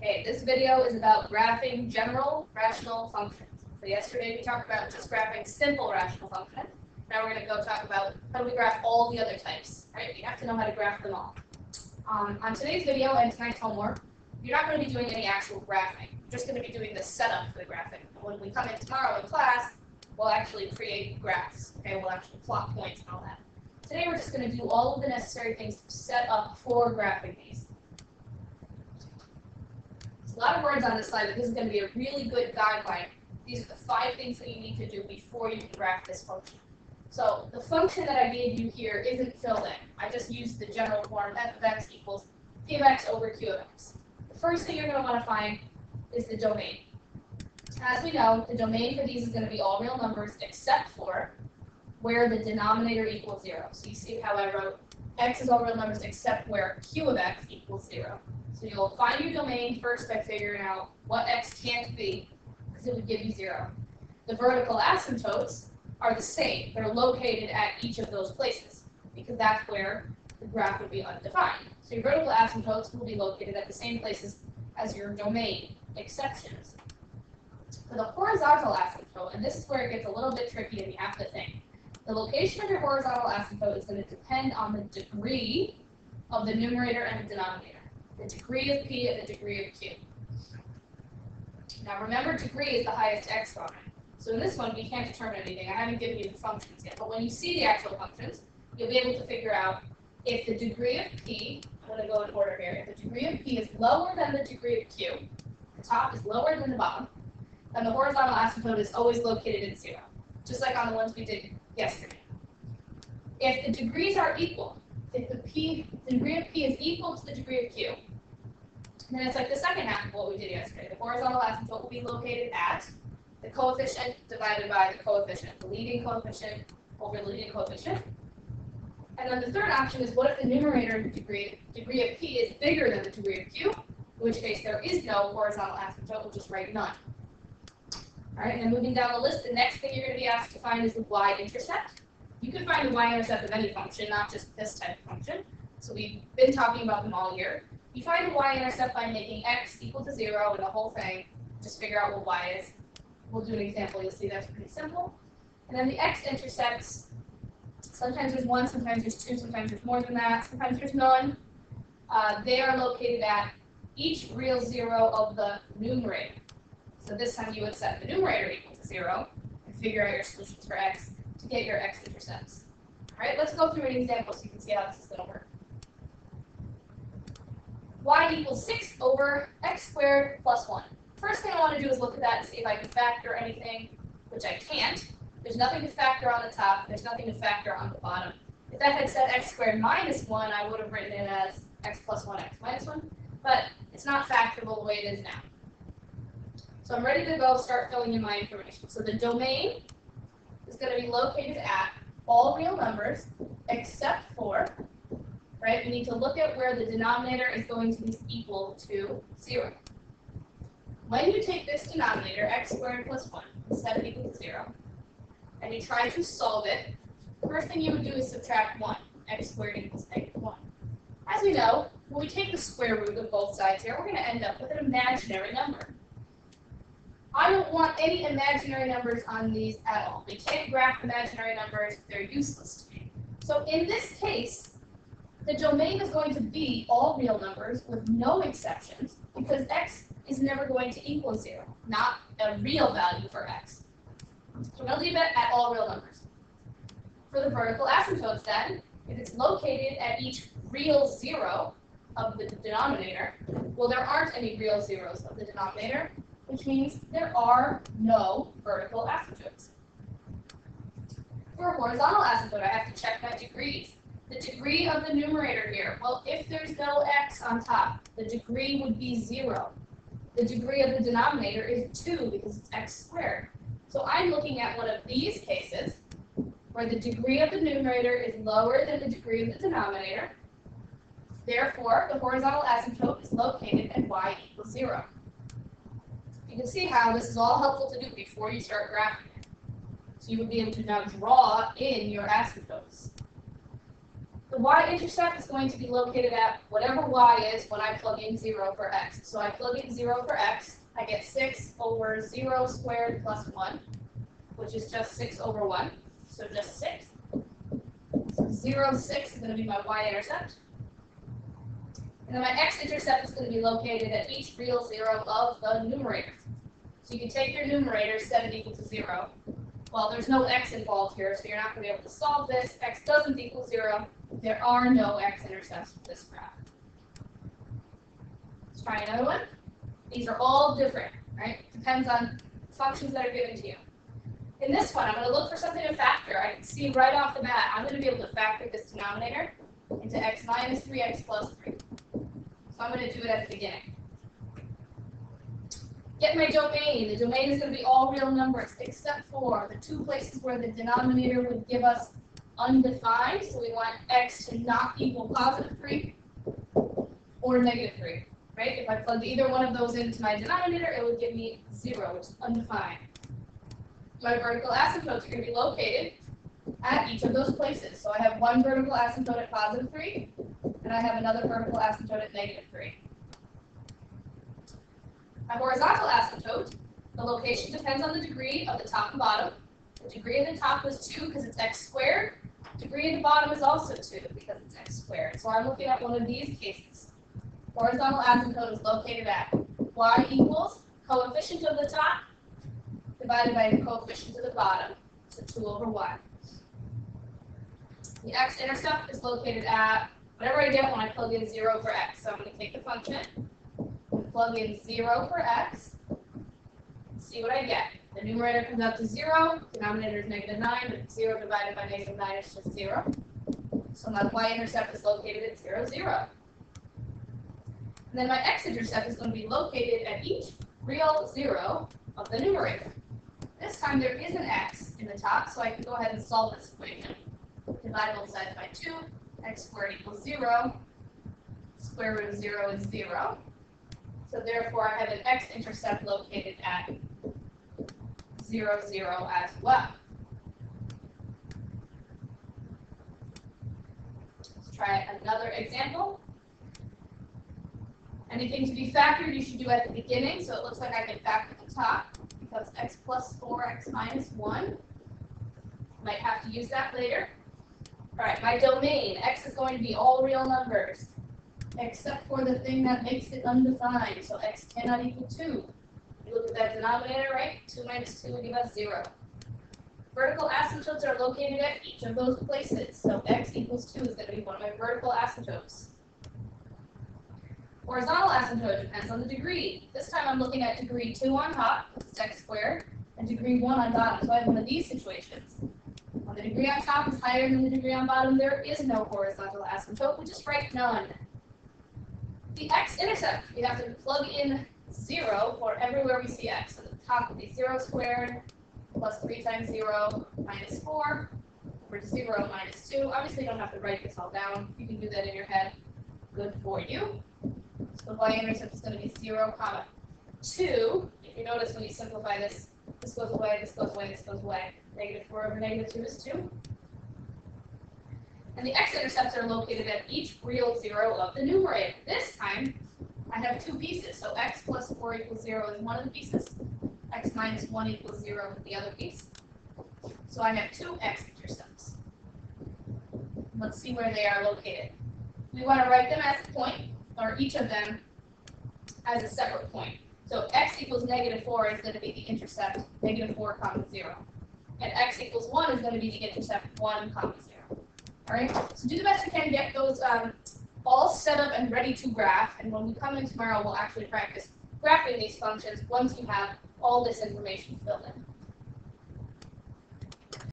Okay, this video is about graphing general rational functions. So yesterday we talked about just graphing simple rational functions. Now we're going to go talk about how do we graph all the other types. Right? You have to know how to graph them all. On today's video and tonight's homework, you're not going to be doing any actual graphing. You're just going to be doing the setup for the graphing. And when we come in tomorrow in class, we'll actually create graphs. Okay, we'll actually plot points and all that. Today we're just going to do all of the necessary things to set up for graphing these. There's a lot of words on this slide, but this is going to be a really good guideline. These are the 5 things that you need to do before you can graph this function. So the function that I gave you here isn't filled in. I just used the general form f of x equals p of x over q of x. The first thing you're going to want to find is the domain. As we know, the domain for these is going to be all real numbers except for where the denominator equals 0. So you see how I wrote x is all real numbers except where q of x equals 0. So you'll find your domain first by figuring out what x can't be, because it would give you 0. The vertical asymptotes are the same. They're located at each of those places, because that's where the graph would be undefined. So your vertical asymptotes will be located at the same places as your domain exceptions. For the horizontal asymptote, and this is where it gets a little bit tricky and you have to think, the location of your horizontal asymptote is going to depend on the degree of the numerator and the denominator. The degree of p and the degree of q. Now remember, degree is the highest exponent. So in this one, we can't determine anything. I haven't given you the functions yet. But when you see the actual functions, you'll be able to figure out if the degree of p, I'm going to go in order here, if the degree of p is lower than the degree of q, the top is lower than the bottom, then the horizontal asymptote is always located in 0, just like on the ones we did yesterday. If the degrees are equal, if the degree of p is equal to the degree of q, then it's like the second half of what we did yesterday. The horizontal asymptote will be located at the coefficient divided by the coefficient, the leading coefficient over the leading coefficient. And then the third option is, what if the numerator degree of p is bigger than the degree of q, in which case there is no horizontal asymptote, we'll just write none. All right, and then moving down the list, the next thing you're going to be asked to find is the y-intercept. You can find the y-intercept of any function, not just this type of function. So we've been talking about them all year. You find the y-intercept by making x equal to 0 and the whole thing. Just figure out what y is. We'll do an example. You'll see that's pretty simple. And then the x-intercepts, sometimes there's 1, sometimes there's 2, sometimes there's more than that, sometimes there's none. They are located at each real 0 of the numerator. So this time you would set the numerator equal to 0 and figure out your solutions for x to get your x-intercepts. All right, let's go through an example so you can see how this is going to work. Y equals 6 over x squared plus 1. First thing I want to do is look at that and see if I can factor anything, which I can't. There's nothing to factor on the top. There's nothing to factor on the bottom. If that had said x squared minus 1, I would have written it as x plus 1, x minus 1. But it's not factorable the way it is now. So I'm ready to go start filling in my information. So the domain is going to be located at all real numbers except for, right, we need to look at where the denominator is going to be equal to 0. When you take this denominator, x squared plus 1, instead of equal to 0, and you try to solve it, the first thing you would do is subtract 1. X squared equals negative 1. As we know, when we take the square root of both sides here, we're going to end up with an imaginary number. I don't want any imaginary numbers on these at all. We can't graph imaginary numbers. They're useless to me. So in this case, the domain is going to be all real numbers with no exceptions, because x is never going to equal 0, not a real value for x. So we're going to leave it at all real numbers. For the vertical asymptotes then, if it's located at each real 0 of the denominator, well, there aren't any real zeros of the denominator, which means there are no vertical asymptotes. For a horizontal asymptote, I have to check my degrees. The degree of the numerator here, well, if there's no x on top, the degree would be 0. The degree of the denominator is 2 because it's x squared. So I'm looking at one of these cases where the degree of the numerator is lower than the degree of the denominator. Therefore, the horizontal asymptote is located at y equals 0. You can see how this is all helpful to do before you start graphing it. So you would be able to now draw in your asymptotes. The y-intercept is going to be located at whatever y is when I plug in 0 for x. So I plug in 0 for x, I get 6 over 0 squared plus 1, which is just 6 over 1, so just 6. So 0, 6 is going to be my y-intercept. And then my x-intercept is going to be located at each real 0 of the numerator. So you can take your numerator, 7 equal to 0. Well, there's no x involved here, so you're not going to be able to solve this. X doesn't equal 0. There are no x-intercepts for this graph. Let's try another one. These are all different, right? Depends on functions that are given to you. In this one, I'm going to look for something to factor. I can see right off the bat, I'm going to be able to factor this denominator into x minus 3x plus 3. So I'm going to do it at the beginning. Get my domain. The domain is going to be all real numbers except for the two places where the denominator would give us undefined. So we want x to not equal positive 3 or negative 3. Right? If I plugged either one of those into my denominator, it would give me 0, which is undefined. My vertical asymptotes are going to be located at each of those places. So I have one vertical asymptote at positive 3, and I have another vertical asymptote at negative 3. My horizontal asymptote, the location depends on the degree of the top and bottom. The degree of the top is 2 because it's x squared. The degree of the bottom is also 2 because it's x squared. So I'm looking at one of these cases. Horizontal asymptote is located at y equals coefficient of the top divided by the coefficient of the bottom, so 2 over y. The x-intercept is located at whatever I get when I plug in 0 for x. So I'm going to take the function, plug in 0 for x, see what I get. The numerator comes out to 0, denominator is negative 9, but 0 divided by negative 9 is just 0. So my y-intercept is located at 0, 0. And then my x-intercept is going to be located at each real 0 of the numerator. This time there is an x in the top, so I can go ahead and solve this equation. Divide both sides by 2, x squared equals 0, square root of 0 is 0. So therefore I have an x-intercept located at 0, 0 as well. Let's try another example. Anything to be factored you should do at the beginning, so it looks like I can factor the top, because x plus 4, x minus 1. Might have to use that later. All right, my domain, x is going to be all real numbers, except for the thing that makes it undefined, so x cannot equal 2. You look at that denominator, right? 2 minus 2 would give us 0. Vertical asymptotes are located at each of those places, so x equals 2 is going to be one of my vertical asymptotes. Horizontal asymptote depends on the degree. This time I'm looking at degree 2 on top, it's x squared, and degree 1 on bottom. So I have one of these situations. When the degree on top is higher than the degree on bottom, there is no horizontal asymptote. We just write none. The x-intercept, we have to plug in 0 for everywhere we see x. So the top would be 0 squared plus 3 times 0 minus 4 over 0 minus 2. Obviously, you don't have to write this all down. You can do that in your head. Good for you. So the y-intercept is going to be 0, 2. If you notice when you simplify this, this goes away, this goes away, this goes away. Negative 4 over negative 2 is 2. And the x-intercepts are located at each real 0 of the numerator. This time, I have two pieces. So x plus 4 equals 0 is one of the pieces. X minus 1 equals 0 is the other piece. So I have two x-intercepts. Let's see where they are located. We want to write them as a point, or each of them as a separate point. So x equals negative 4 is going to be the intercept, negative 4, 0. And x equals 1 is going to be the intercept, 1, 0. All right, so do the best you can, get those all set up and ready to graph. And when we come in tomorrow, we'll actually practice graphing these functions once you have all this information filled in.